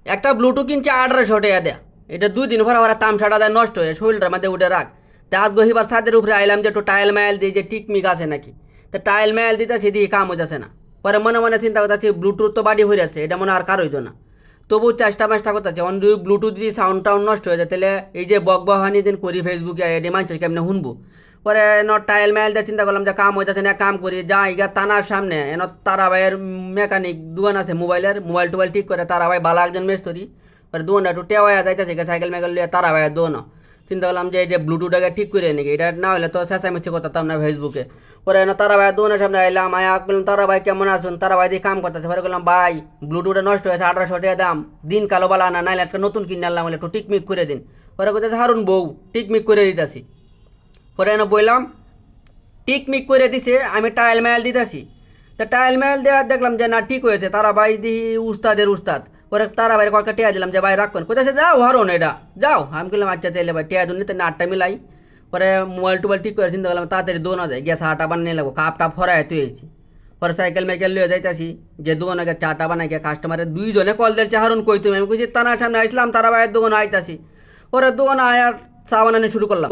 একটা ব্লুটুথ কিনছে 1800 টাকা দেয়া। এটা 2 দিন পর আমার তামসাটা দেয় নষ্ট হয়ে শরীরটার মধ্যে উঠে রাখ। তা আজ গহিবার ছাদের উপরে আইলাম যে একটু টাইল মাইল দিই যে টিকমিক আছে নাকি। তা টাইল মাইল দিতেছি দিয়ে কাম হইতেছে না। পরে মনে মনে চিন্তা করতেছি ব্লুটুথ তো বাড়ি হয়ে আছে, এটা মনে আর কার হইতো না। তবু চেষ্টা মেষ্টা করতেছে অন যদি ব্লুটুথ যদি সাউন্ড টাউন্ড নষ্ট হয়ে যায় তাহলে এই যে বক বহানি দিন করি ফেসবুকে এটি মানুষের কেমনে শুনবো। পরে টাইল মাইল দিয়ে চিন্তা করলাম যে কাম হইতেছে না, কাম করি যা ইগা তানার সামনে তারাবাইয়ের মেকানিক দোকান আছে মোবাইলের, মোবাইল টোবাইল ঠিক করে তারাবাই বালা একজন মেস্তরি। পরে দোকানটা একটু টেওয়া যাইতেছে সাইকেল মাইকেল লিয়ে তারাবাইয়ের দোকান। চিন্তা করলাম যে এই যে ব্লুটুথটাকে ঠিক করে নাকি, এটা না হলে তো চেঁচামেচি করতাম না ফেসবুকে। পরে তারাবাই দোকানের সামনে আইলাম, আয়া বললাম তারাবাই কেমন আছেন, তারাবাই দিয়ে কাম করতেছে। পরে বললাম ভাই ব্লুটুথটা নষ্ট হয়েছে 1800 টাকা দাম, দিন কালো বালা না নাইলে একটা নতুন কিনে আনলাম, একটু টিকমিক করে দিন। পরে কোথায় হারুন বউ টিকমিক করে দিতেছি। পরে বললাম টিকমিক করে দিছে, আমি টাইল মাইল দিতেছি। তা টাইল মাইল দেওয়ার দেখলাম যে না ঠিক হয়েছে, তারা ভাই দিহি উস্তাদের উস্তাদ। পরে তারা ভাই কয়েকটা টিয়া দিলাম যে ভাই রাখবেন, কোথায় যাও হারুন এটা যাও। আমি বললাম আচ্ছা তাইলে ভাই টিয়া দুর্নীতি না আটটা মিলাই। পরে মোবাইল টোবাইল ঠিক করে চিন্তা করলাম তাড়াতাড়ি দোনা যায় গ্যাস আটা বানিয়ে লাগবো, কাপ টাপ ফরাই তুইছি। পরে সাইকেল মাইকেল লিয়ে যাইতাছি যে দোকান আগে চাটা বানাই গিয়ে কাস্টমারের দুইজনে কল দিয়েছে হারুন কই তুমি, আমি কইছি তানার সামনে আসলাম তারা ভাইয়ের দোকানে আইতাছি। পরে দোকানে আয়ার চা বানানো শুরু করলাম।